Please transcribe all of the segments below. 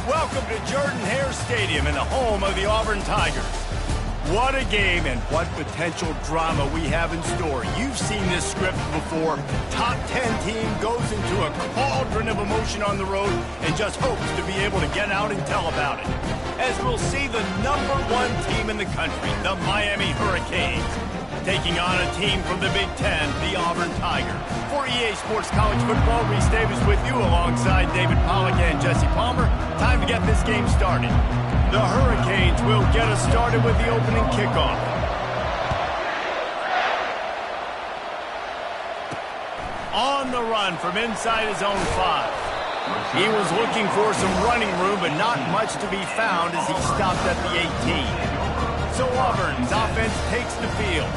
Welcome to Jordan-Hare Stadium and the home of the Auburn Tigers. What a game and what potential drama we have in store. You've seen this script before. Top 10 team goes into a cauldron of emotion on the road and just hopes to be able to get out and tell about it. As we'll see the #1 team in the country, the Miami Hurricanes, taking on a team from the Big Ten, the Auburn Tigers. For EA Sports College Football, Reese Davis with you alongside David Pollack and Jesse Palmer. Time to get this game started. The Hurricanes will get us started with the opening kickoff. On the run from inside his own 5. He was looking for some running room, but not much to be found as he stopped at the 18. So Auburn's offense takes the field.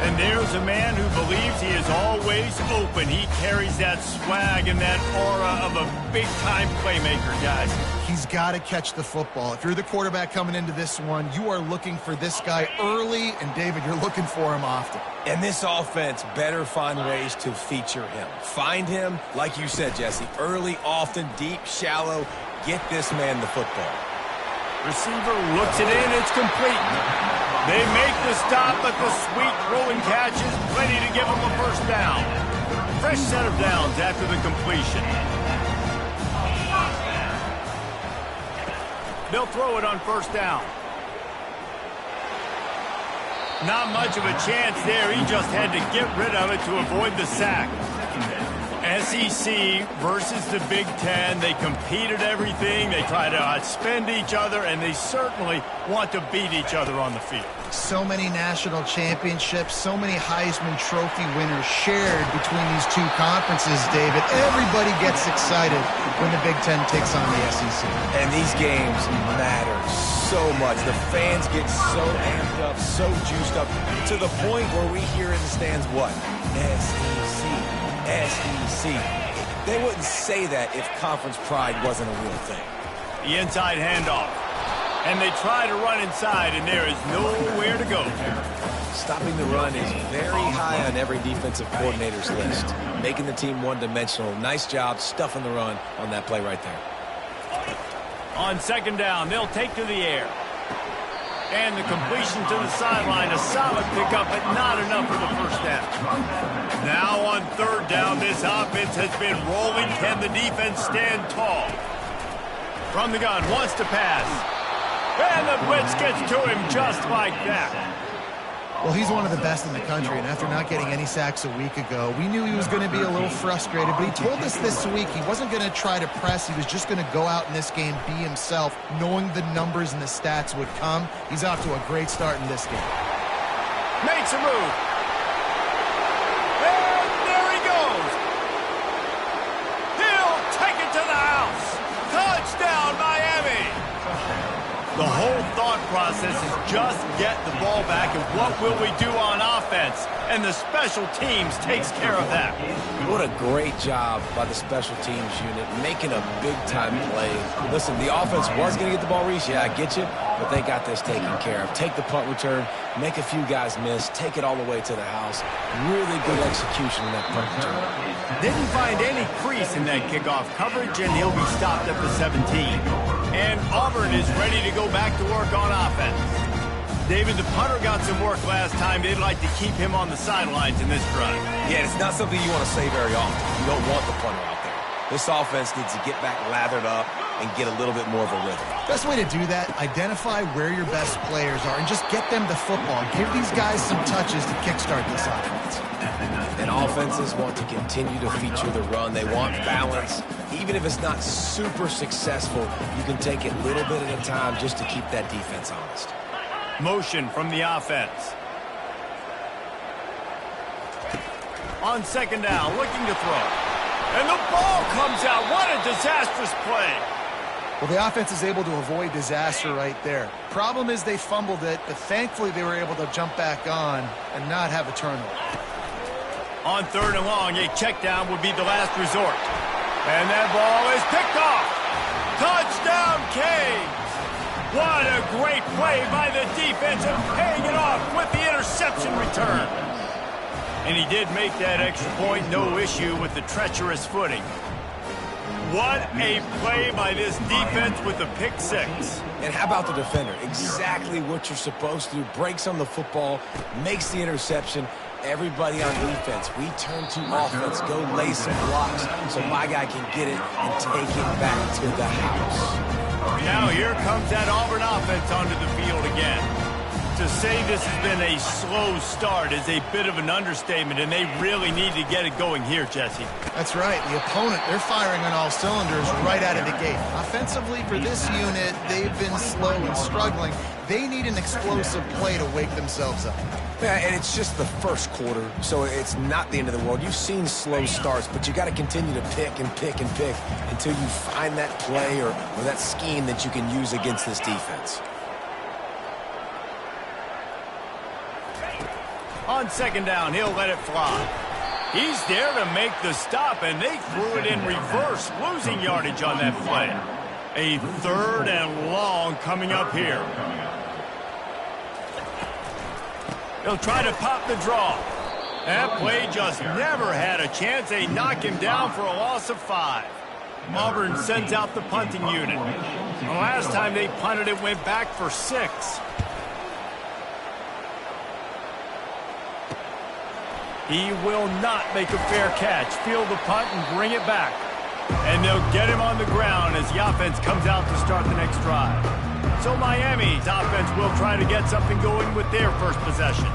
And there's a man who believes he is always open. He carries that swag and that aura of a big-time playmaker, guys. He's got to catch the football. If you're the quarterback coming into this one, you are looking for this guy early, and David, you're looking for him often. And this offense better find ways to feature him. Find him, like you said, Jesse, early, often, deep, shallow. Get this man the football. Receiver looks it in. It's complete. They make the stop, but the sweet rolling catch is plenty to give them a first down. Fresh set of downs after the completion. They'll throw it on first down. Not much of a chance there. He just had to get rid of it to avoid the sack. SEC versus the Big Ten. They compete at everything. They try to outspend each other, and they certainly want to beat each other on the field. So many national championships, so many Heisman Trophy winners shared between these two conferences, David. Everybody gets excited when the Big Ten takes on the SEC. And these games matter so much. The fans get so amped up, so juiced up, to the point where we hear in the stands what? SEC. SEC. They wouldn't say that if conference pride wasn't a real thing. The inside handoff. And they try to run inside, and there is nowhere to go. Stopping the run is very high on every defensive coordinator's list. Making the team one-dimensional. Nice job stuffing the run on that play right there. On second down, they'll take to the air. And the completion to the sideline, a solid pickup, but not enough for the first down. Now on third down, this offense has been rolling. Can the defense stand tall? From the gun, wants to pass. And the blitz gets to him just like that. Well, he's one of the best in the country, and after not getting any sacks a week ago, we knew he was going to be a little frustrated, but he told us this week he wasn't going to try to press. He was just going to go out in this game, be himself, knowing the numbers and the stats would come. He's off to a great start in this game. Makes a move. And there he goes. He'll take it to the house. Touchdown, Miami. The whole thought process is just get the ball back, and what will we do on offense? And the special teams takes care of that. What a great job by the special teams unit, making a big-time play. Listen, the offense was going to get the ball, Reese. Yeah, I get you, but they got this taken care of. Take the punt return, make a few guys miss, take it all the way to the house. Really good execution in that punt return. Didn't find any crease in that kickoff coverage, and he'll be stopped at the 17. And Auburn is ready to go back to work on offense. David, the punter got some work last time. They'd like to keep him on the sidelines in this drive. Yeah, it's not something you want to say very often. You don't want the punter out there. This offense needs to get back lathered up and get a little bit more of a rhythm. Best way to do that, identify where your best players are and just get them the football. Give these guys some touches to kickstart this offense. And offenses want to continue to feature the run. They want balance. Even if it's not super successful, you can take it a little bit at a time just to keep that defense honest. Motion from the offense. On second down, looking to throw. And the ball comes out. What a disastrous play. Well, the offense is able to avoid disaster right there. Problem is they fumbled it, but thankfully they were able to jump back on and not have a turnover. On third and long, a check down would be the last resort. And that ball is picked off. Touchdown, Canes. What a great play by the defense and paying it off with the interception return. And he did make that extra point, no issue with the treacherous footing. What a play by this defense with the pick six. And how about the defender? Exactly what you're supposed to do. Breaks on the football, makes the interception. Everybody on defense, we turn to offense. Go lay some blocks so my guy can get it and take it back to the house. Now here comes that Auburn offense onto the field again. To say this has been a slow start is a bit of an understatement, and they really need to get it going here, Jesse. That's right. The opponent, they're firing on all cylinders right out of the gate. Offensively, for this unit, they've been slow and struggling. They need an explosive play to wake themselves up. Yeah, and it's just the first quarter, so it's not the end of the world. You've seen slow starts, but you got to continue to pick and pick and pick until you find that play or that scheme that you can use against this defense. On second down, he'll let it fly. He's there to make the stop, and they threw it in reverse, losing yardage on that play. A third and long coming up here. He'll try to pop the draw. That play just never had a chance. They knock him down for a loss of 5. Auburn sends out the punting unit. The last time they punted, it went back for 6. He will not make a fair catch. Field the punt and bring it back. And they'll get him on the ground as the offense comes out to start the next drive. So Miami's offense will try to get something going with their first possession.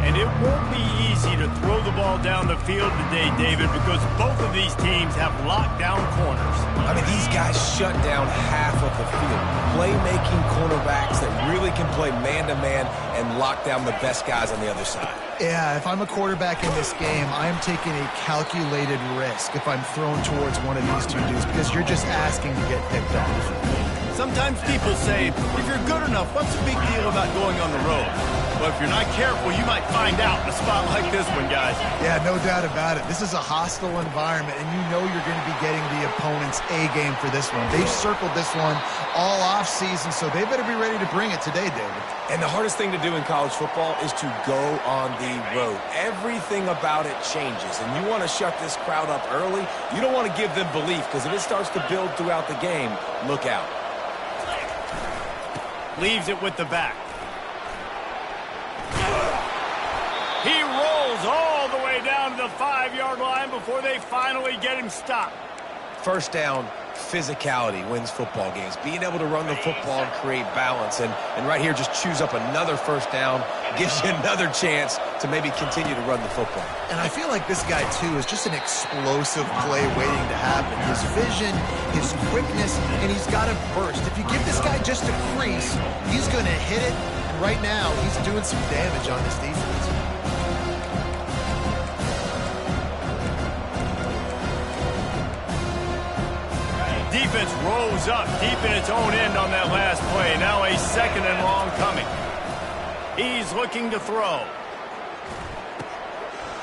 And it won't be easy to throw the ball down the field today, David, because both of these teams have locked down corners. I mean, these guys shut down half of the field. Playmaking cornerbacks that really can play man-to-man and lock down the best guys on the other side. Yeah, if I'm a quarterback in this game, I am taking a calculated risk if I'm thrown towards one of these two dudes because you're just asking to get picked off. Sometimes people say, if you're good enough, what's the big deal about going on the road? But if you're not careful, you might find out in a spot like this one, guys. Yeah, no doubt about it. This is a hostile environment, and you know you're going to be getting the opponent's A game for this one. They've circled this one all offseason, so they better be ready to bring it today, David. And the hardest thing to do in college football is to go on the road. Everything about it changes, and you want to shut this crowd up early. You don't want to give them belief, because if it starts to build throughout the game, look out. Leaves it with the back. He rolls all the way down to the 5-yard line before they finally get him stopped. First down, physicality wins football games. Being able to run the football and create balance. And right here, just choose up another first down, gives you another chance to maybe continue to run the football. And I feel like this guy, too, is just an explosive play waiting to happen. His vision, his quickness, and he's got a burst. If you give this guy just a crease, he's going to hit it. And right now, he's doing some damage on this defense. Defense rose up deep in its own end on that last play. Now a second and long coming. He's looking to throw.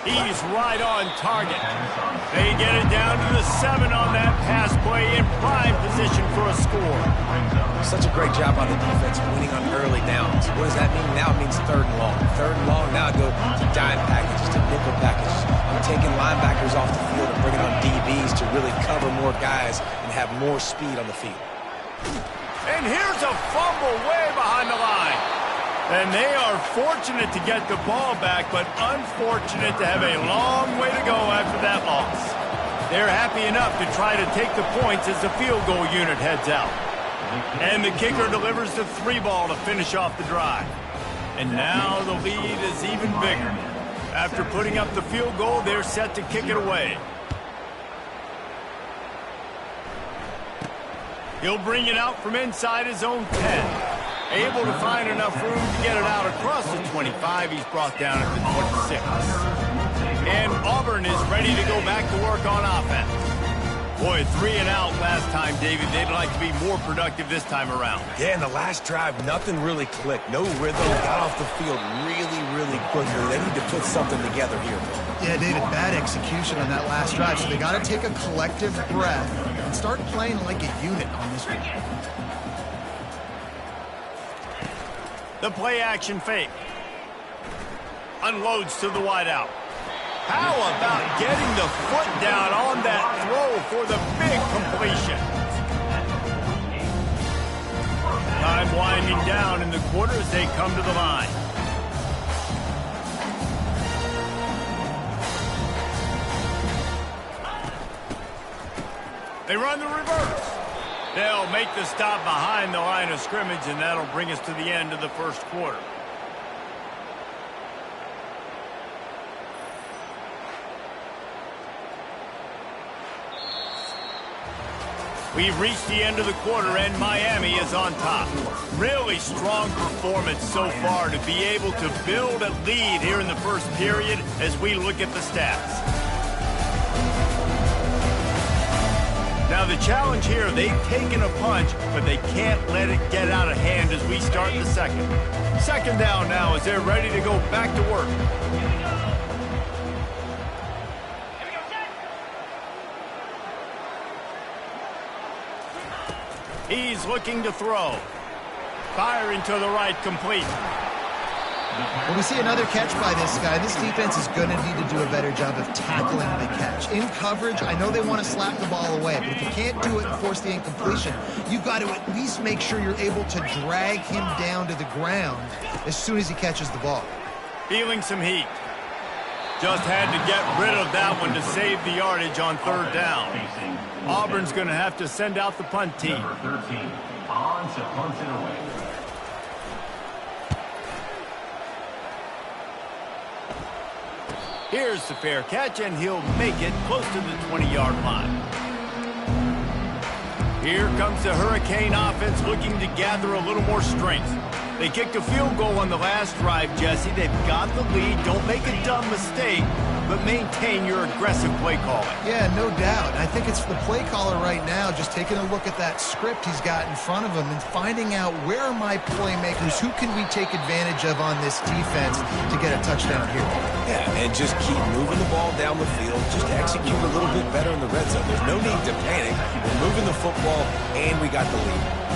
He's right on target. They get it down to the 7 on that pass play in prime position for a score. Such a great job on the defense winning on early downs. What does that mean? Now it means third and long. Third and long, now I go to dime packages, to nickel packages. I'm taking linebackers off the field and bringing on DBs to really cover more guys and have more speed on the field. And here's a fumble way behind the line. And they are fortunate to get the ball back, but unfortunate to have a long way to go after that loss. They're happy enough to try to take the points as the field goal unit heads out. And the kicker delivers the 3-ball to finish off the drive. And now the lead is even bigger. After putting up the field goal, they're set to kick it away. He'll bring it out from inside his own 10. Able to find enough room to get it out across the 25. He's brought down at the 26. And Auburn is ready to go back to work on offense. Boy, 3 and out last time, David. They'd like to be more productive this time around. Yeah, in the last drive, nothing really clicked. No rhythm. Got off the field really quickly. They need to put something together here. Yeah, David, bad execution on that last drive. So they got to take a collective breath and start playing like a unit on this one. The play-action fake. Unloads to the wideout. How about getting the foot down on that throw for the big completion. Time winding down in the quarter as they come to the line. They run the reverse. They'll make the stop behind the line of scrimmage, and that'll bring us to the end of the first quarter. We've reached the end of the quarter, and Miami is on top. Really strong performance so far to be able to build a lead here in the first period as we look at the stats. Now the challenge here, they've taken a punch, but they can't let it get out of hand as we start the second. Second down now as they're ready to go back to work. He's looking to throw. Firing to the right, complete. Well, we see another catch by this guy. This defense is going to need to do a better job of tackling the catch. In coverage, I know they want to slap the ball away, but if you can't do it and force the incompletion, you've got to at least make sure you're able to drag him down to the ground as soon as he catches the ball. Feeling some heat. Just had to get rid of that one to save the yardage on third down. Auburn's going to have to send out the punt team. Number 13, on to punt it away. Here's the fair catch, and he'll make it close to the 20-yard line. Here comes the Hurricane offense looking to gather a little more strength. They kicked a field goal on the last drive, Jesse. They've got the lead. Don't make a dumb mistake, but maintain your aggressive play calling. Yeah, no doubt. I think it's the play caller right now just taking a look at that script he's got in front of him and finding out where are my playmakers, who can we take advantage of on this defense to get a touchdown here. Yeah, and just keep moving the ball down the field. Just execute a little bit better in the red zone. There's no need to panic. We're moving the football, and we got the lead.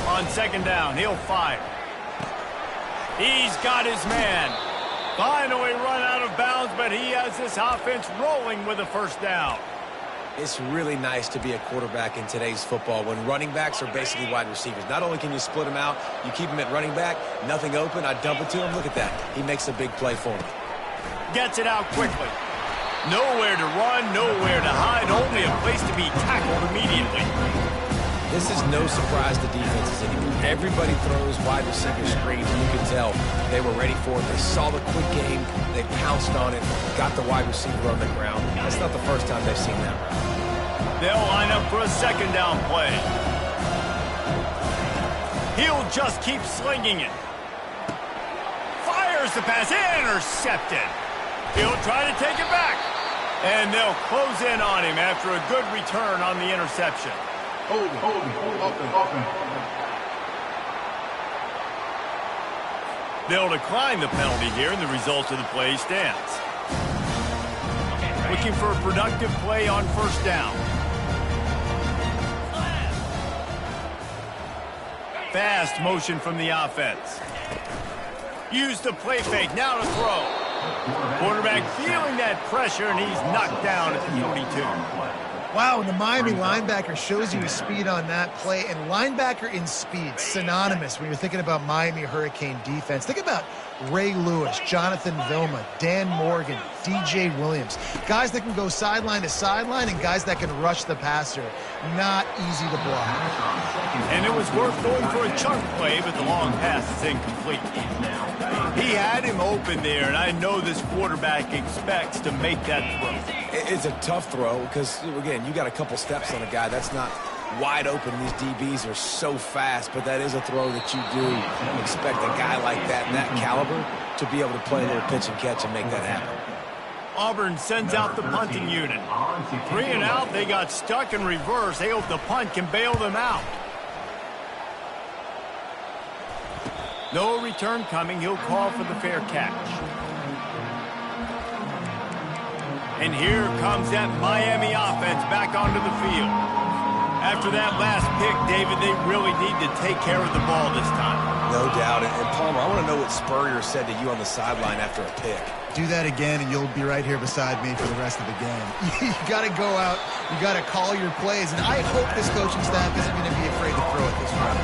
On second down, he'll fire. He's got his man. Finally run out of bounds, but he has this offense rolling with a first down. It's really nice to be a quarterback in today's football when running backs are basically wide receivers. Not only can you split them out, you keep them at running back, nothing open, I dump it to him. Look at that. He makes a big play for me. Gets it out quickly. Nowhere to run, nowhere to hide, only a place to be tackled immediately. This is no surprise to defenses anymore. Everybody throws wide receiver screens, and you can tell they were ready for it. They saw the quick game, they pounced on it, got the wide receiver on the ground. That's not the first time they've seen that. They'll line up for a second down play. He'll just keep slinging it. Fires the pass, intercepted. He'll try to take it back. And they'll close in on him after a good return on the interception. They'll decline the penalty here, and the result of the play stands. Looking for a productive play on first down. Fast motion from the offense. Use the play fake, now to throw. Quarterback feeling that pressure, and he's knocked down at the 42. Wow, and the Miami linebacker shows you his speed on that play. And linebacker in speed, synonymous when you're thinking about Miami Hurricane defense. Think about Ray Lewis, Jonathan Vilma, Dan Morgan, DJ Williams. Guys that can go sideline to sideline and guys that can rush the passer. Not easy to block. And it was worth going for a chunk play, but the long pass is incomplete. He had him open there, and I know this quarterback expects to make that throw. It's a tough throw because, again, you got a couple steps on a guy. That's not wide open. These DBs are so fast, but that is a throw that you do expect a guy like that and that caliber to be able to play a little pitch and catch and make that happen. Auburn sends out the punting unit. 3 and out, they got stuck in reverse. They hope the punt can bail them out. No return coming. He'll call for the fair catch. And here comes that Miami offense back onto the field. After that last pick, David, they really need to take care of the ball this time. No doubt. And Palmer, I want to know what Spurrier said to you on the sideline after a pick. Do that again, and you'll be right here beside me for the rest of the game. You got to go out. You got to call your plays, and I hope this coaching staff isn't going to be afraid to throw it this round.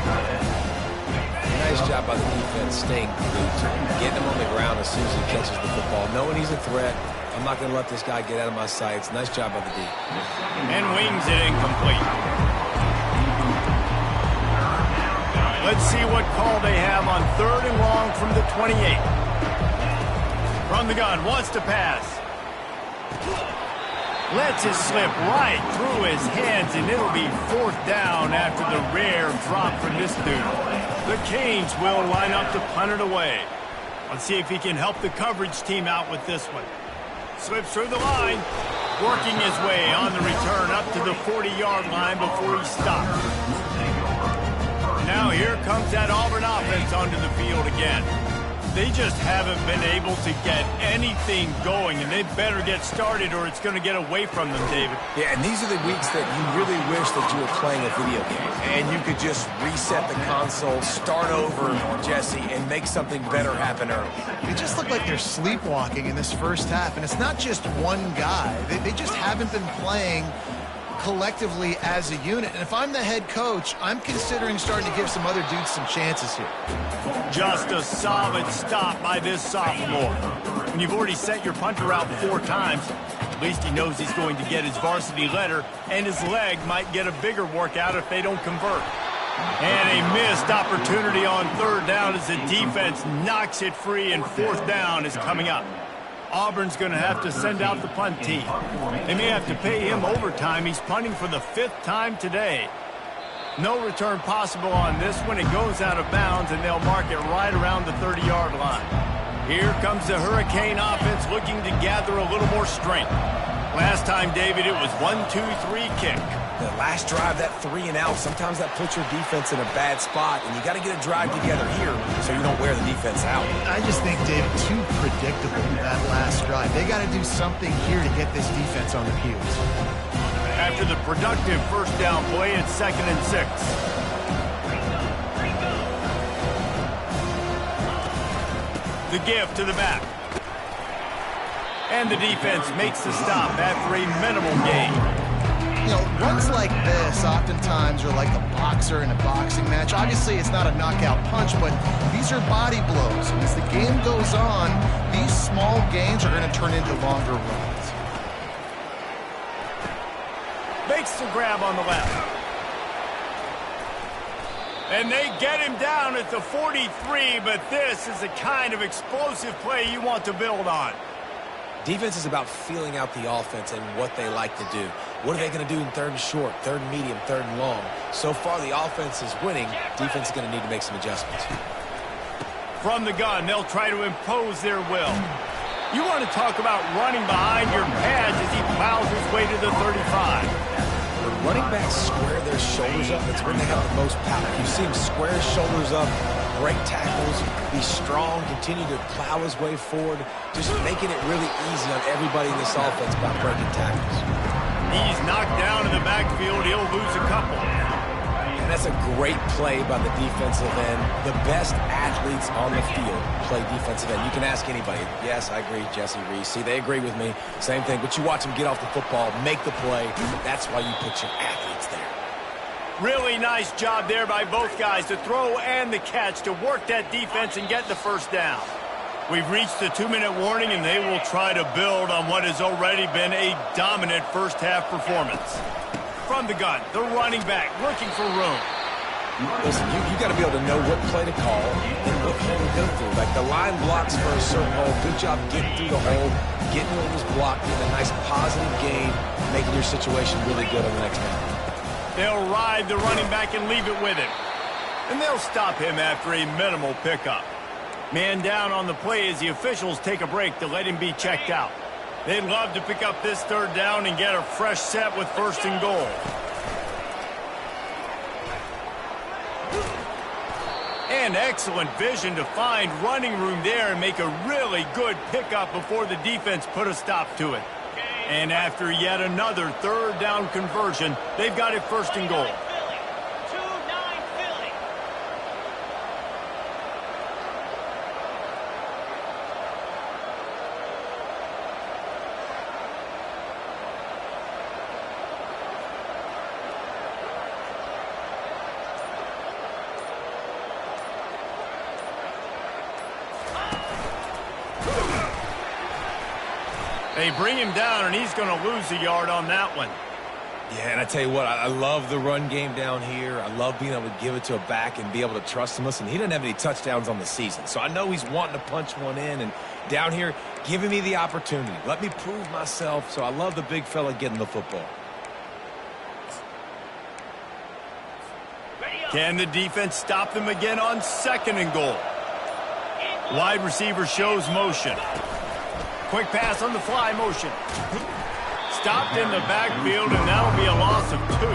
Nice job by the defense staying glued to him, getting him on the ground as soon as he catches the football, knowing he's a threat. I'm not going to let this guy get out of my sights. Nice job by the D. And wings it incomplete. Let's see what call they have on 3rd and long from the 28. From the gun, wants to pass. Lets it slip right through his hands, and it'll be 4th down after the rare drop from this dude. The Canes will line up to punt it away. Let's see if he can help the coverage team out with this one. Slips through the line, working his way on the return up to the 40-yard line before he stops. Now here comes that Auburn offense onto the field again. They just haven't been able to get anything going, and they better get started or it's going to get away from them, David. Yeah, and these are the weeks that you really wish that you were playing a video game and you could just reset the console, start over, Jesse, and make something better happen early. They just look like they're sleepwalking in this first half, and it's not just one guy. They just haven't been playing collectively as a unit. And if I'm the head coach, I'm considering starting to give some other dudes some chances here. Just a solid stop by this sophomore. When you've already sent your punter out 4 times, at least he knows he's going to get his varsity letter, and his leg might get a bigger workout if they don't convert. And a missed opportunity on 3rd down as the defense knocks it free, and 4th down is coming up. Auburn's going to have to send out the punt team. They may have to pay him overtime. He's punting for the 5th time today. No return possible on this one. It goes out of bounds, and they'll mark it right around the 30-yard line. Here comes the Hurricane offense looking to gather a little more strength. Last time, David, it was 1-2-3 kick. The last drive, that 3 and out, sometimes that puts your defense in a bad spot, and you got to get a drive together here so you don't wear the defense out. I just think, David, too predictable that last drive. They got to do something here to get this defense on their heels. After the productive 1st down play, it's 2nd and 6. The give to the back. And the defense makes the stop after a minimal gain. You know, runs like this oftentimes are like a boxer in a boxing match. Obviously, it's not a knockout punch, but these are body blows. And as the game goes on, these small gains are going to turn into longer runs. Makes the grab on the left. And they get him down at the 43, but this is the kind of explosive play you want to build on. Defense is about feeling out the offense and what they like to do. What are they going to do in 3rd and short, 3rd and medium, 3rd and long? So far, the offense is winning. Defense is going to need to make some adjustments. From the gun, they'll try to impose their will. You want to talk about running behind your pads as he plows his way to the 35. When running backs square their shoulders up, that's when they have the most power. You see him square his shoulders up, break tackles, be strong, continue to plow his way forward, just making it really easy on everybody in this offense by breaking tackles. He's knocked down in the backfield. He'll lose a couple. And that's a great play by the defensive end. The best athletes on the field play defensive end. You can ask anybody. Yes, I agree, Jesse Reese. See, they agree with me. Same thing. But you watch them get off the football, make the play. That's why you put your athletes there. Really nice job there by both guys, the throw and the catch, to work that defense and get the 1st down. We've reached the 2-minute warning, and they will try to build on what has already been a dominant first-half performance. From the gun, the running back looking for room. Listen, you got to be able to know what play to call and what hole to go through. Like the line blocks for a certain hole. Good job getting through the hole, getting what was blocked, getting a nice positive gain, making your situation really good on the next one. They'll ride the running back and leave it with him. And they'll stop him after a minimal pickup. Man down on the play as the officials take a break to let him be checked out. They'd love to pick up this 3rd down and get a fresh set with 1st and goal. And excellent vision to find running room there and make a really good pickup before the defense put a stop to it. And after yet another 3rd down conversion, they've got it 1st and goal. They bring him down, and he's going to lose a yard on that one. Yeah, and I tell you what, I love the run game down here. I love being able to give it to a back and be able to trust him. Listen, he doesn't have any touchdowns on the season, so I know he's wanting to punch one in. And down here, giving me the opportunity. Let me prove myself, so I love the big fella getting the football. Can the defense stop them again on 2nd and goal? Wide receiver shows motion. Quick pass on the fly motion. Stopped in the backfield, and that'll be a loss of 2.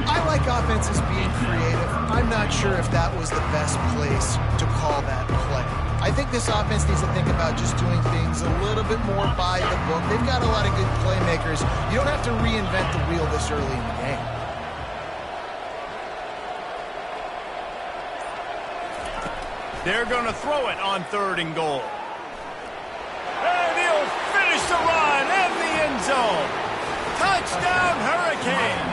I like offenses being creative. I'm not sure if that was the best place to call that play. I think this offense needs to think about just doing things a little bit more by the book. They've got a lot of good playmakers. You don't have to reinvent the wheel this early in the game. They're going to throw it on 3rd and goal. And he'll finish the run in the end zone. Touchdown, Hurricane.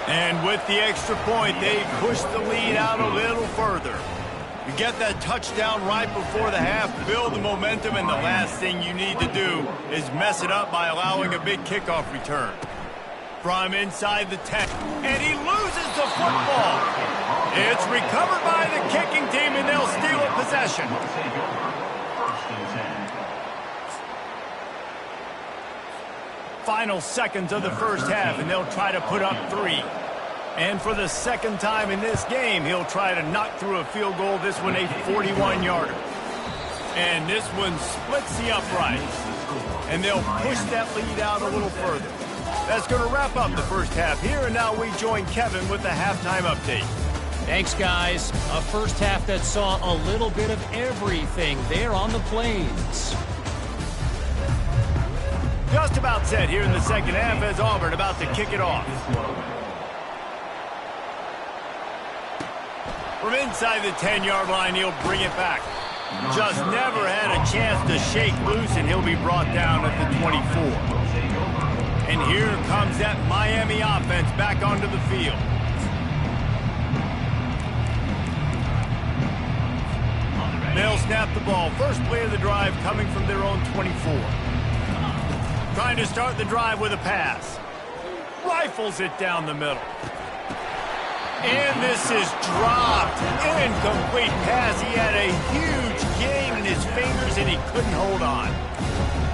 And with the extra point, they push the lead out a little further. You get that touchdown right before the half, build the momentum, and the last thing you need to do is mess it up by allowing a big kickoff return. From inside the 10, and he loses the football. It's recovered by the kicking team, and they'll steal a possession. Final seconds of the first half, and they'll try to put up 3. And for the 2nd time in this game, he'll try to knock through a field goal. This one a 41-yarder. And this one splits the uprights. And they'll push that lead out a little further. That's going to wrap up the first half here, and now we join Kevin with the halftime update. Thanks, guys. A first half that saw a little bit of everything there on the Plains. Just about set here in the second half as Auburn about to kick it off. From inside the 10-yard line, he'll bring it back. Just never had a chance to shake loose, and he'll be brought down at the 24. And here comes that Miami offense back onto the field. They'll snap the ball. First play of the drive coming from their own 24. Trying to start the drive with a pass. Rifles it down the middle. And this is dropped. Incomplete pass. He had a huge gain in his fingers, and he couldn't hold on.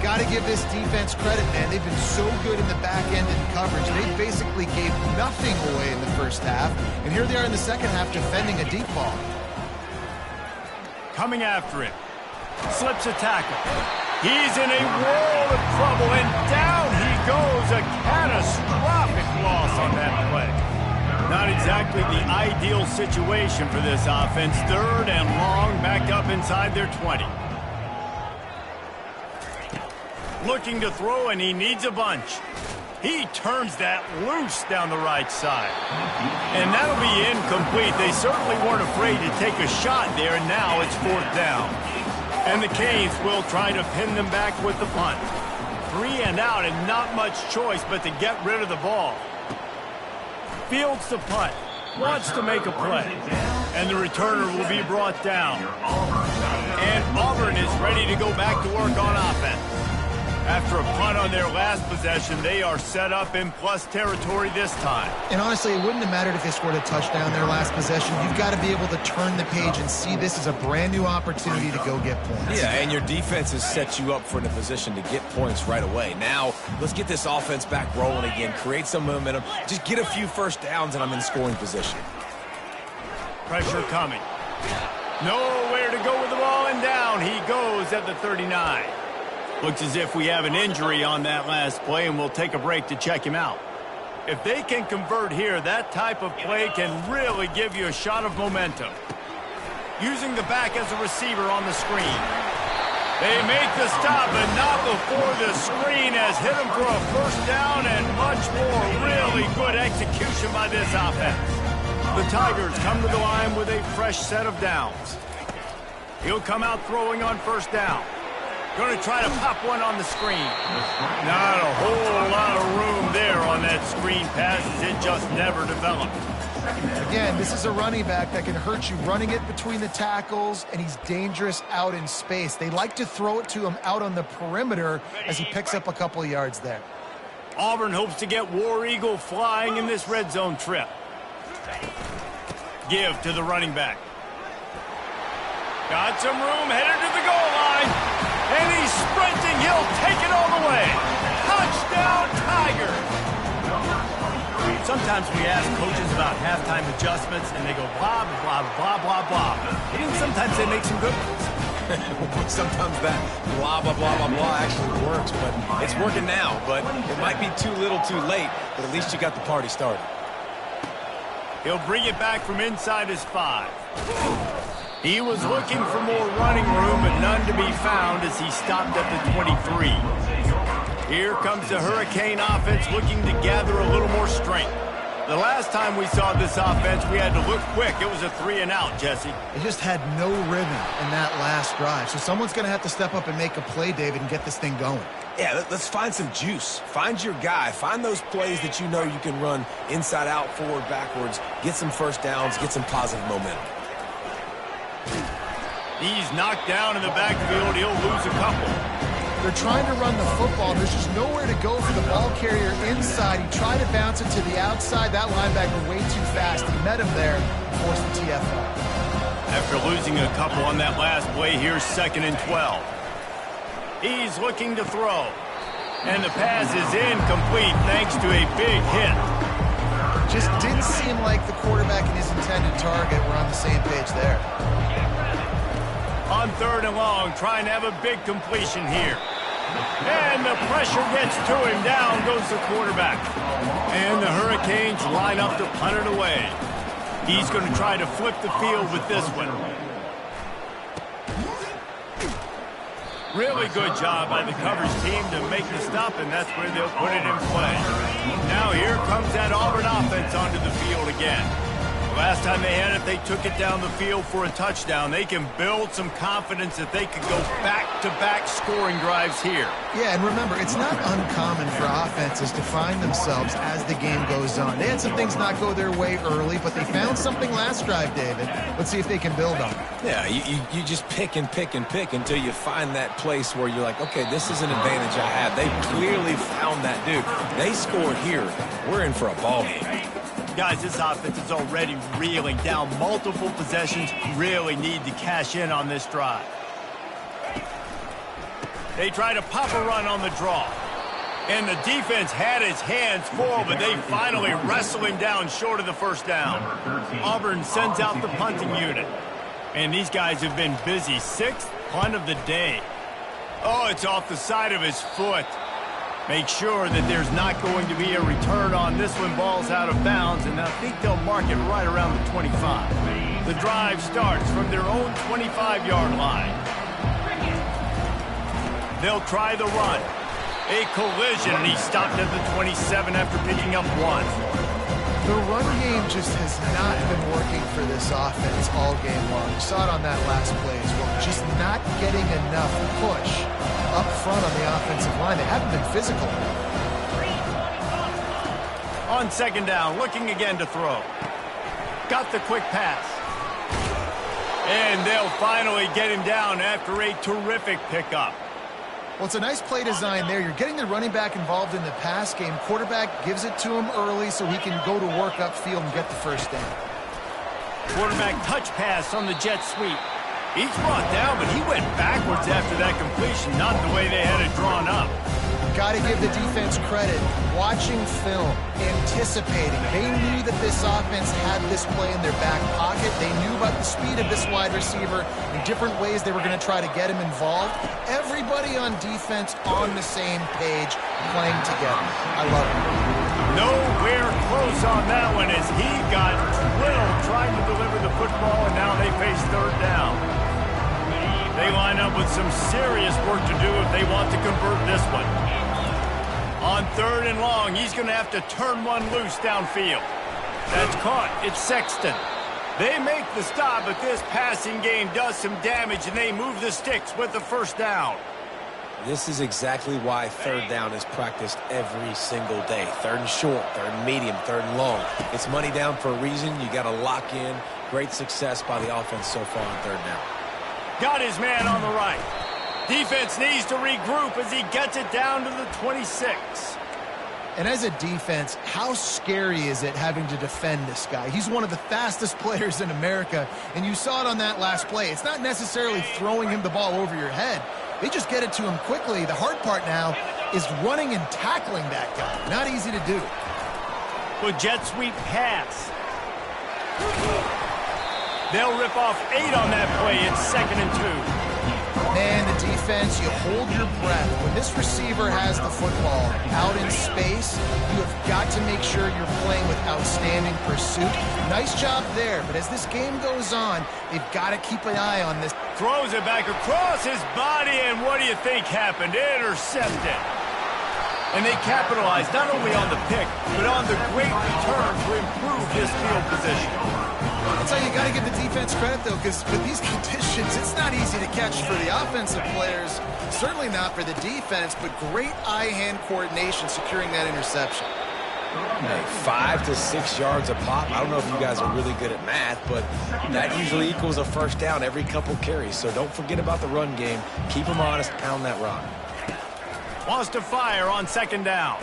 Got to give this defense credit, man. They've been so good in the back end in coverage. They basically gave nothing away in the first half, and here they are in the second half defending a deep ball. Coming after him. Slips a tackle. He's in a world of trouble, and down he goes. A catastrophic loss on that play. Not exactly the ideal situation for this offense. 3rd and long, back up inside their 20. Looking to throw, and he needs a bunch. He turns that loose down the right side. And that'll be incomplete. They certainly weren't afraid to take a shot there, and now it's 4th down. And the Canes will try to pin them back with the punt. 3 and out, and not much choice but to get rid of the ball. Fields the punt. Wants to make a play. And the returner will be brought down. And Auburn is ready to go back to work on offense. After a punt on their last possession, they are set up in plus territory this time. And honestly, it wouldn't have mattered if they scored a touchdown their last possession. You've got to be able to turn the page and see this as a brand new opportunity to go get points. Yeah, and your defense has set you up for the position to get points right away. Now, let's get this offense back rolling again, create some momentum, just get a few first downs, and I'm in scoring position. Pressure coming. Nowhere to go with the ball, and down he goes at the 39. Looks as if we have an injury on that last play, and we'll take a break to check him out. If they can convert here, that type of play can really give you a shot of momentum. Using the back as a receiver on the screen. They make the stop, but not before the screen has hit him for a first down, and much more. Really good execution by this offense. The Tigers come to the line with a fresh set of downs. He'll come out throwing on first down. Going to try to pop one on the screen. Not a whole lot of room there on that screen pass, as it just never developed. Again, this is a running back that can hurt you running it between the tackles, and he's dangerous out in space. They like to throw it to him out on the perimeter as he picks up a couple of yards there. Auburn hopes to get War Eagle flying in this red zone trip. Give to the running back. Got some room, headed to the goal line. And he's sprinting. He'll take it all the way. Touchdown, Tigers. Sometimes we ask coaches about halftime adjustments, and they go blah, blah, blah, blah, blah. And sometimes they make some good ones. Sometimes that blah, blah, blah, blah, blah actually works, but it's working now. But it might be too little too late, but at least you got the party started. He'll bring it back from inside his 5. He was looking for more running room, but none to be found as he stopped at the 23. Here comes the Hurricane offense looking to gather a little more strength. The last time we saw this offense, we had to look quick. It was a 3-and-out, Jesse. They just had no rhythm in that last drive. So someone's going to have to step up and make a play, David, and get this thing going. Yeah, let's find some juice. Find your guy. Find those plays that you know you can run inside out, forward, backwards. Get some first downs. Get some positive momentum. He's knocked down in the backfield. He'll lose a couple. They're trying to run the football. There's just nowhere to go for the ball carrier inside. He tried to bounce it to the outside. That linebacker way too fast. He met him there and forced the TFL. After losing a couple on that last play, here's 2nd and 12. He's looking to throw. And the pass is incomplete thanks to a big hit. Just didn't seem like the quarterback and his intended target were on the same page there. On 3rd and long, trying to have a big completion here. And the pressure gets to him. Down goes the quarterback. And the Hurricanes line up to punt it away. He's going to try to flip the field with this one. Really good job by the coverage team to make the stop, and that's where they'll put it in play. Now here comes that Auburn offense onto the field again. Last time they had it, they took it down the field for a touchdown. They can build some confidence that they could go back-to-back scoring drives here. Yeah, and remember, it's not uncommon for offenses to find themselves as the game goes on. They had some things not go their way early, but they found something last drive, David. Let's see if they can build on it. Yeah, you just pick and pick and pick until you find that place where you're like, okay, this is an advantage I have. They clearly found that dude. They scored here. We're in for a ball game. Guys, this offense is already reeling down multiple possessions. Really need to cash in on this drive. They try to pop a run on the draw. And the defense had his hands full, but they finally wrestle him down short of the first down. Auburn sends out the punting unit. And these guys have been busy. 6th punt of the day. Oh, it's off the side of his foot. Make sure that there's not going to be a return on this one. Ball's out of bounds, and I think they'll mark it right around the 25. The drive starts from their own 25-yard line. They'll try the run. A collision, and he stopped at the 27 after picking up 1. The run game just has not been working for this offense all game long. You saw it on that last play as well. Just not getting enough push up front on the offensive line. They haven't been physical. On 2nd down, looking again to throw. Got the quick pass. And they'll finally get him down after a terrific pickup. Well, it's a nice play design there. You're getting the running back involved in the pass game. Quarterback gives it to him early so he can go to work upfield and get the first down. Quarterback touch pass on the jet sweep. He's brought down, but he went backwards after that completion, not the way they had it drawn up. Got to give the defense credit. Watching film, anticipating. They knew that this offense had this play in their back pocket. They knew about the speed of this wide receiver in different ways they were going to try to get him involved. Everybody on defense on the same page, playing together. I love it. Nowhere close on that one as he got drilled trying to deliver the football, and now they face 3rd down. They line up with some serious work to do if they want to convert this one. On 3rd and long, he's going to have to turn one loose downfield. That's caught. It's Sexton. They make the stop, but this passing game does some damage, and they move the sticks with the first down. This is exactly why third down is practiced every single day. Third and short, third and medium, third and long. It's money down for a reason. You got to lock in. Great success by the offense so far on third down. Got his man on the right. Defense needs to regroup as he gets it down to the 26. And as a defense, how scary is it having to defend this guy? He's one of the fastest players in America, and you saw it on that last play. It's not necessarily throwing him the ball over your head. They just get it to him quickly. The hard part now is running and tackling that guy. Not easy to do. With jet sweep pass. They'll rip off 8 on that play. It's 2nd and 2. Man, the defense, you hold your breath. When this receiver has the football out in space, you have got to make sure you're playing with outstanding pursuit. Nice job there, but as this game goes on, they've got to keep an eye on this. Throws it back across his body, and what do you think happened? Intercepted. And they capitalized not only on the pick, but on the great return to improve this field position. That's how you got to give the defense credit, though, because with these conditions, it's not easy to catch for the offensive players. Certainly not for the defense, but great eye-hand coordination securing that interception. Hey, 5 to 6 yards a pop. I don't know if you guys are really good at math, but that usually equals a first down every couple carries. So don't forget about the run game. Keep them honest. Pound that rock. Wants to fire on 2nd down.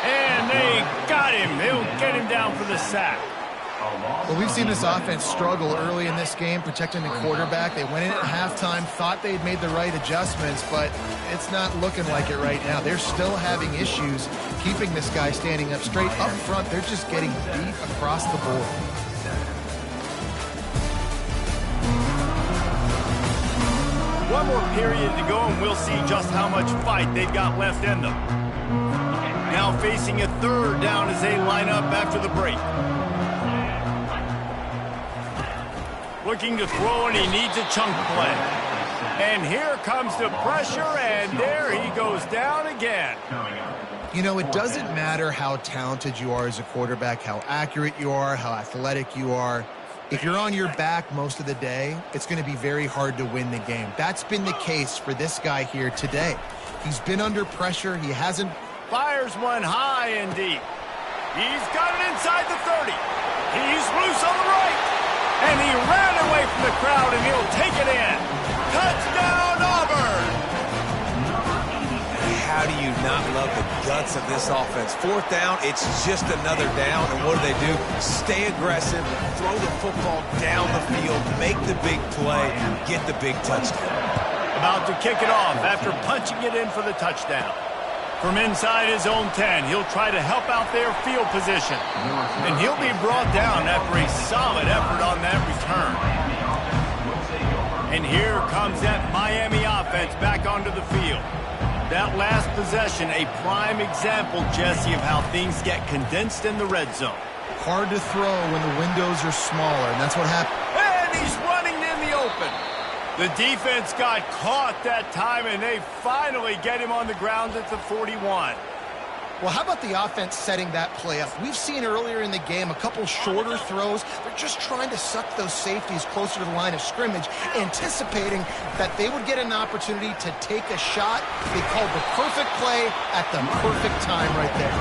And they got him. He'll get him down for the sack. Well, we've seen this offense struggle early in this game, protecting the quarterback. They went in at halftime, thought they'd made the right adjustments, but it's not looking like it right now. They're still having issues keeping this guy standing up straight. Up front, they're just getting beat across the board. One more period to go, and we'll see just how much fight they've got left in them. Now facing a 3rd down as they line up after the break. Looking to throw, and he needs a chunk play. And here comes the pressure, and there he goes down again. You know, it doesn't matter how talented you are as a quarterback, how accurate you are, how athletic you are. If you're on your back most of the day, it's going to be very hard to win the game. That's been the case for this guy here today. He's been under pressure. He hasn't. Fires one high and deep. He's got it inside the 30. He's loose on the right. And he ran away from the crowd, and he'll take it in. Touchdown, Auburn! How do you not love the guts of this offense? 4th down, it's just another down, and what do? Stay aggressive, throw the football down the field, make the big play, get the big touchdown. About to kick it off after punching it in for the touchdown. From inside his own 10, he'll try to help out their field position. And he'll be brought down after a solid effort on that return. And here comes that Miami offense back onto the field. That last possession, a prime example, Jesse, of how things get condensed in the red zone. Hard to throw when the windows are smaller, and that's what happened. And he's running in the open. The defense got caught that time, and they finally get him on the ground at the 41. Well, how about the offense setting that play up? We've seen earlier in the game a couple shorter throws. They're just trying to suck those safeties closer to the line of scrimmage, anticipating that they would get an opportunity to take a shot. They called the perfect play at the perfect time right there.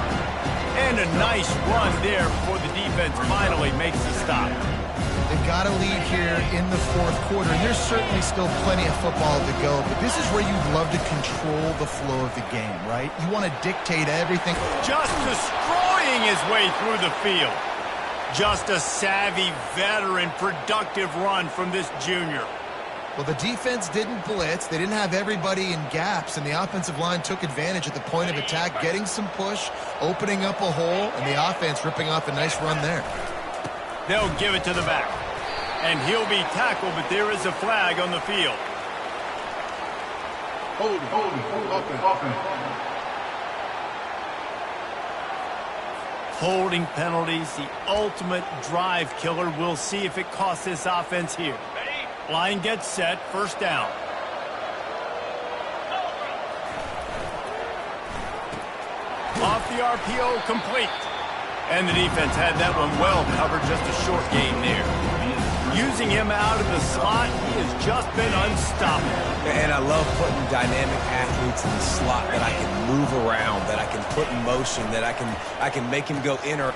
And a nice run there before the defense finally makes the stop. They've got a lead here in the 4th quarter, and there's certainly still plenty of football to go, but this is where you'd love to control the flow of the game, right? You want to dictate everything. Just destroying his way through the field. Just a savvy, veteran, productive run from this junior. Well, the defense didn't blitz. They didn't have everybody in gaps, and the offensive line took advantage at the point of attack, getting some push, opening up a hole, and the offense ripping off a nice run there. They'll give it to the back. And he'll be tackled, but there is a flag on the field. Holding penalties, the ultimate drive killer. We'll see if it costs this offense here. Line gets set, 1st down. Off the RPO, complete. And the defense had that one well covered, just a short gain there. Using him out of the slot, he has just been unstoppable. And I love putting dynamic athletes in the slot that I can move around, that I can put in motion, that I can make him go in or...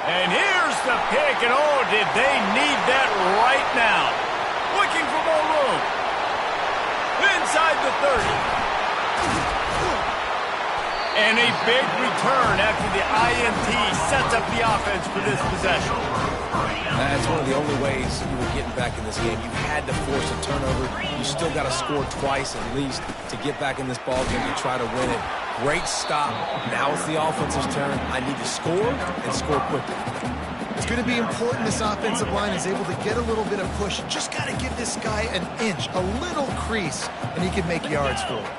And here's the pick, and oh, did they need that right now. Looking for more room. Inside the 30. And a big return after the INT sets up the offense for this possession. That's one of the only ways you were getting back in this game. You had to force a turnover. You still got to score twice at least to get back in this ball game to try to win it. Great stop. Now it's the offense's turn. I need to score and score quickly. It's going to be important this offensive line is able to get a little bit of push. Just got to give this guy an inch, a little crease, and he can make yards for it.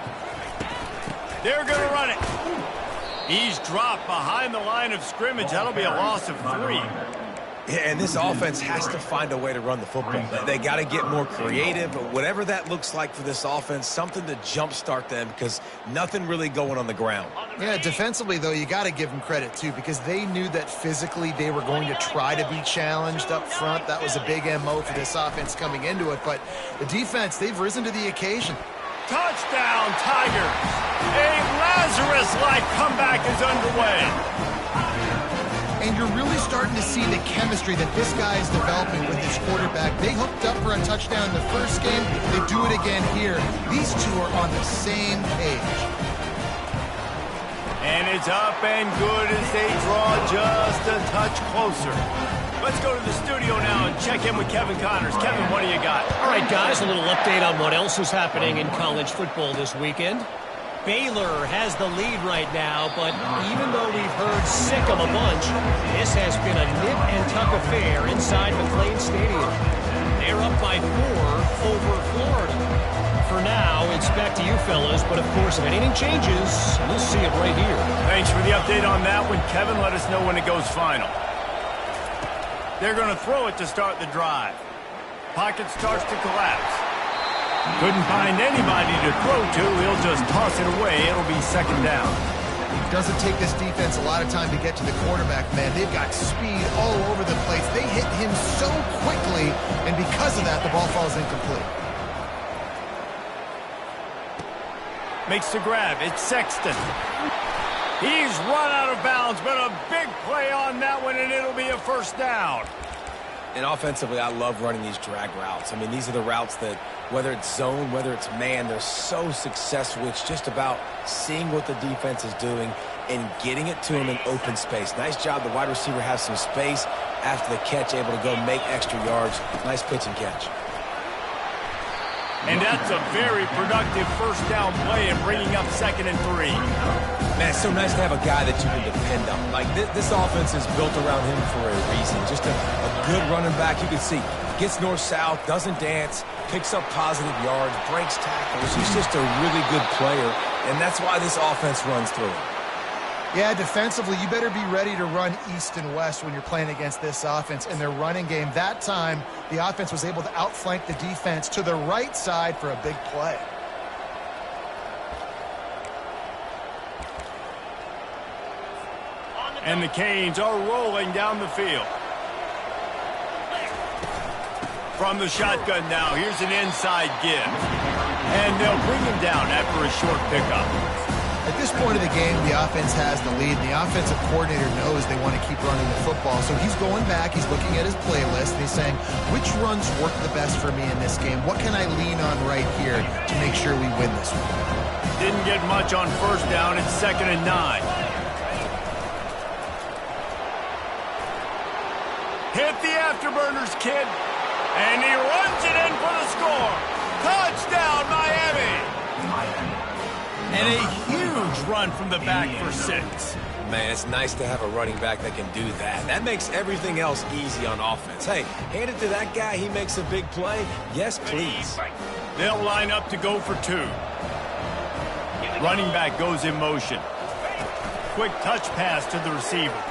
They're going to run it. He's dropped behind the line of scrimmage. That'll be a loss of 3. Yeah, and this offense has to find a way to run the football. They got to get more creative, but whatever that looks like for this offense, something to jumpstart them because nothing really going on the ground. Yeah, defensively, though, you got to give them credit, too, because they knew that physically they were going to try to be challenged up front. That was a big MO for this offense coming into it, but the defense, they've risen to the occasion. Touchdown, Tigers! A Lazarus-like comeback is underway. And you're really starting to see the chemistry that this guy is developing with his quarterback. They hooked up for a touchdown in the first game. They do it again here. These two are on the same page. And it's up and good as they draw just a touch closer. Let's go to the studio now and check in with Kevin Connors. Kevin, what do you got? All right, guys, a little update on what else is happening in college football this weekend. Baylor has the lead right now, but even though we've heard sick of a bunch, this has been a nip-and-tuck affair inside McLean Stadium. They're up by 4 over Florida. For now, it's back to you fellas, but of course, if anything changes, you'll see it right here. Thanks for the update on that one, Kevin. Let us know when it goes final. They're going to throw it to start the drive. Pocket starts to collapse. Couldn't find anybody to throw to. He'll just toss it away. It'll be second down. Doesn't take this defense a lot of time to get to the quarterback, man. They've got speed all over the place. They hit him so quickly, and because of that, the ball falls incomplete. Makes the grab. It's Sexton. He's run out of bounds, but a big play on that one, and it'll be a first down. And offensively, I love running these drag routes. I mean, these are the routes that, whether it's zone, whether it's man, they're so successful. It's just about seeing what the defense is doing and getting it to him in open space. Nice job. The wide receiver has some space after the catch, able to go make extra yards. Nice pitch and catch. And that's a very productive first down play and bringing up 2nd and 3. Man, it's so nice to have a guy that you can depend on. Like, this offense is built around him for a reason. Just a good running back. You can see, gets north-south, doesn't dance, picks up positive yards, breaks tackles. He's just a really good player, and that's why this offense runs through him. Yeah, defensively, you better be ready to run east and west when you're playing against this offense. In their running game, that time, the offense was able to outflank the defense to the right side for a big play. And the Canes are rolling down the field. From the shotgun now, here's an inside give. And they'll bring him down after a short pickup. At this point of the game, the offense has the lead, and the offensive coordinator knows they want to keep running the football. So he's going back, he's looking at his playlist, and he's saying, which runs work the best for me in this game? What can I lean on right here to make sure we win this one? Didn't get much on first down. It's 2nd and 9. Hit the afterburners, kid. And he runs it in for the score. Touchdown, Miami. And a huge run from the back for 6. Man, it's nice to have a running back that can do that. That makes everything else easy on offense. Hey, hand it to that guy. He makes a big play. Yes, please. They'll line up to go for 2. Running back goes in motion. Quick touch pass to the receiver.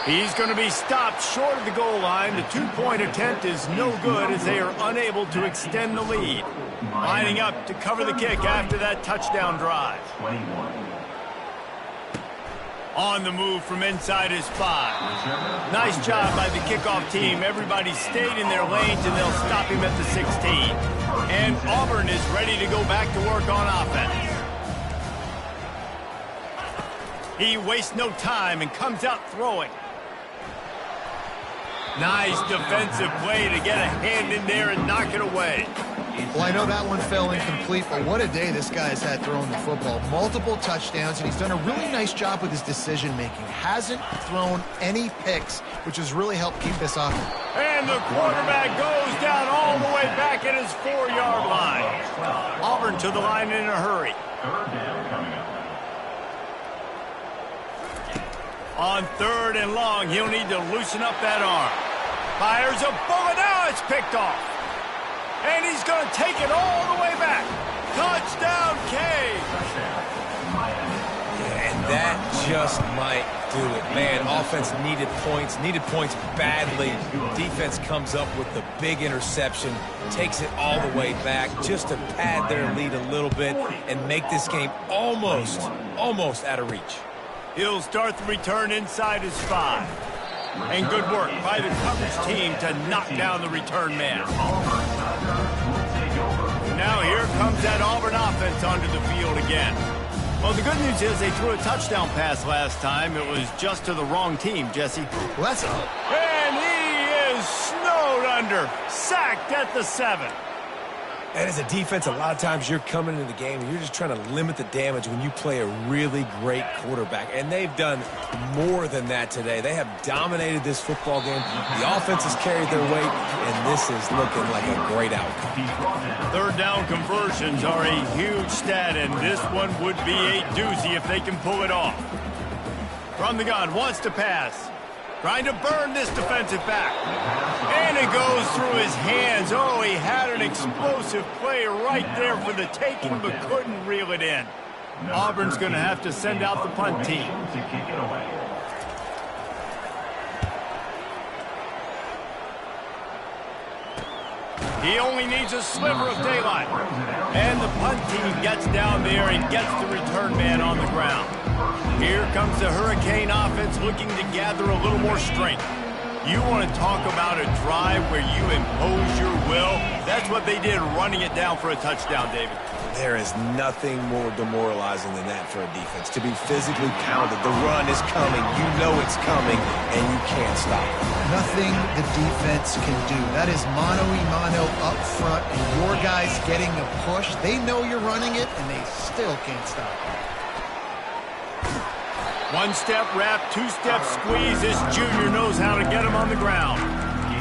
He's going to be stopped short of the goal line. The 2-point attempt is no good as they are unable to extend the lead. Lining up to cover the kick after that touchdown drive. On the move from inside his 5. Nice job by the kickoff team. Everybody stayed in their lanes, and they'll stop him at the 16. And Auburn is ready to go back to work on offense. He wastes no time and comes out throwing. Nice defensive play to get a hand in there and knock it away. Well, I know that one fell incomplete, but what a day this guy's had throwing the football. Multiple touchdowns, and he's done a really nice job with his decision-making. Hasn't thrown any picks, which has really helped keep this offense. And the quarterback goes down all the way back at his 4-yard line. Auburn to the line in a hurry. On 3rd and long, he'll need to loosen up that arm. Fires a bullet. Now it's picked off. And he's going to take it all the way back. Touchdown, K. And that just might do it. Man, offense needed points badly. Defense comes up with the big interception, takes it all the way back just to pad their lead a little bit and make this game almost out of reach. He'll start the return inside his 5. And good work by the coverage team to knock down the return man. Now here comes that Auburn offense onto the field again. Well, the good news is they threw a touchdown pass last time. It was just to the wrong team, Jesse. Well, that's all. And he is snowed under. Sacked at the 7. And as a defense, a lot of times you're coming into the game and you're just trying to limit the damage when you play a really great quarterback. And they've done more than that today. They have dominated this football game. The offense has carried their weight, and this is looking like a great outcome. 3rd down conversions are a huge stat, and this one would be a doozy if they can pull it off. From the gun, wants to pass. Trying to burn this defensive back. And it goes through his hands. Oh, he had an explosive play right there for the taking, but couldn't reel it in. Auburn's going to have to send out the punt team. He only needs a sliver of daylight. And the punt team gets down there and gets the return man on the ground. Here comes the Hurricane offense looking to gather a little more strength. You want to talk about a drive where you impose your will? That's what they did, running it down for a touchdown, David. There is nothing more demoralizing than that for a defense. To be physically pounded, the run is coming, you know it's coming, and you can't stop it. Nothing the defense can do. That is mano-a-mano up front, and your guys getting a push. They know you're running it, and they still can't stop it. 1-step wrap, 2-step squeeze. This junior knows how to get him on the ground.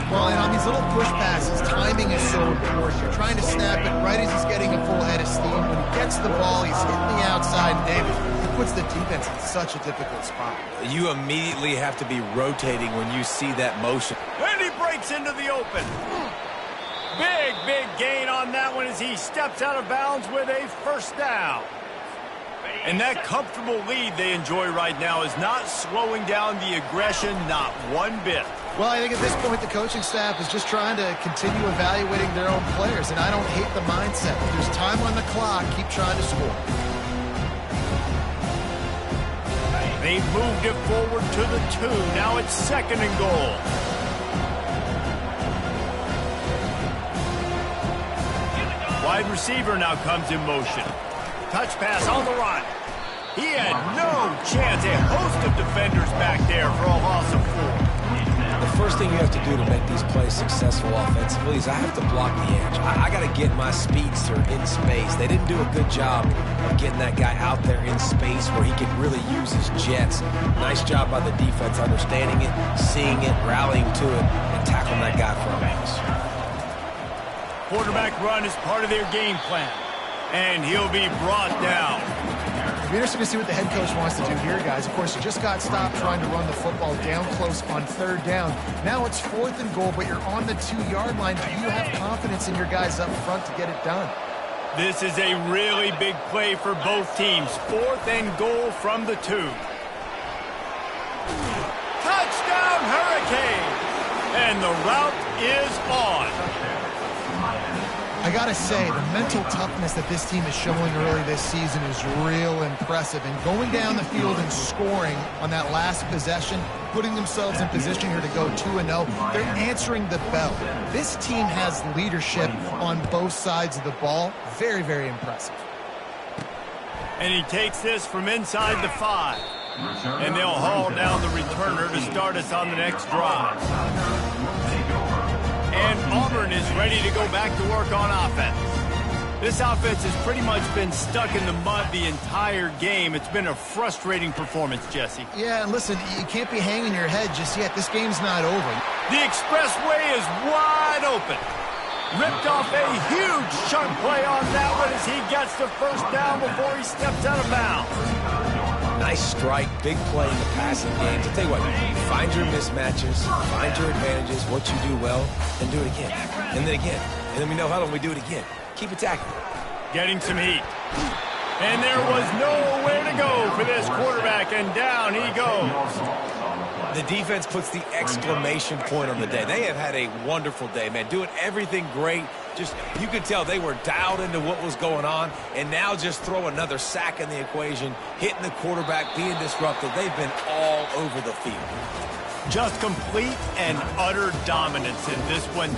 Well, and on these little push passes, timing is so important. You're trying to snap it right as he's getting a full head of steam. When he gets the ball, he's hitting the outside. David, he puts the defense in such a difficult spot. You immediately have to be rotating when you see that motion. And he breaks into the open. Big gain on that one as he steps out of bounds with a 1st down. And that comfortable lead they enjoy right now is not slowing down the aggression, not one bit. Well, I think at this point the coaching staff is just trying to continue evaluating their own players, and I don't hate the mindset. If there's time on the clock, keep trying to score. They've moved it forward to the 2. Now it's 2nd and goal. Wide receiver now comes in motion. Touch pass on the run. He had no chance. A host of defenders back there for a loss of 4. The first thing you have to do to make these plays successful offensively is I have to block the edge. I got to get my speedster in space. They didn't do a good job of getting that guy out there in space where he could really use his jets. Nice job by the defense understanding it, seeing it, rallying to it, and tackling that guy for a loss. Quarterback run is part of their game plan. And he'll be brought down. It'll be interesting to see what the head coach wants to do here, guys. Of course, you just got stopped trying to run the football down close on 3rd down. Now it's 4th and goal, but you're on the 2-yard line. Do you have confidence in your guys up front to get it done? This is a really big play for both teams. 4th and goal from the 2. Touchdown, Hurricane! And the route is on. I I got to say, the mental toughness that this team is showing early this season is real impressive. And going down the field and scoring on that last possession, putting themselves in position here to go 2-0, they're answering the bell. This team has leadership on both sides of the ball. Very, very impressive. And he takes this from inside the 5. And they'll haul down the returner to start us on the next drive. And Auburn is ready to go back to work on offense. This offense has pretty much been stuck in the mud the entire game. It's been a frustrating performance, Jesse. Yeah, and listen, you can't be hanging your head just yet. This game's not over. The expressway is wide open. Ripped off a huge chunk play on that one as he gets the first down before he steps out of bounds. Nice strike, big play in the passing game. To tell you what, find your mismatches, find your advantages, what you do well, and do it again. And then again. And then we know how long we do it again. Keep attacking. Getting some heat. And there was nowhere to go for this quarterback, and down he goes. The defense puts the exclamation point on the day. They have had a wonderful day, man. Doing everything great. Just, you could tell they were dialed into what was going on, and now just throw another sack in the equation, hitting the quarterback, being disruptive. They've been all over the field. Just complete and utter dominance in this one.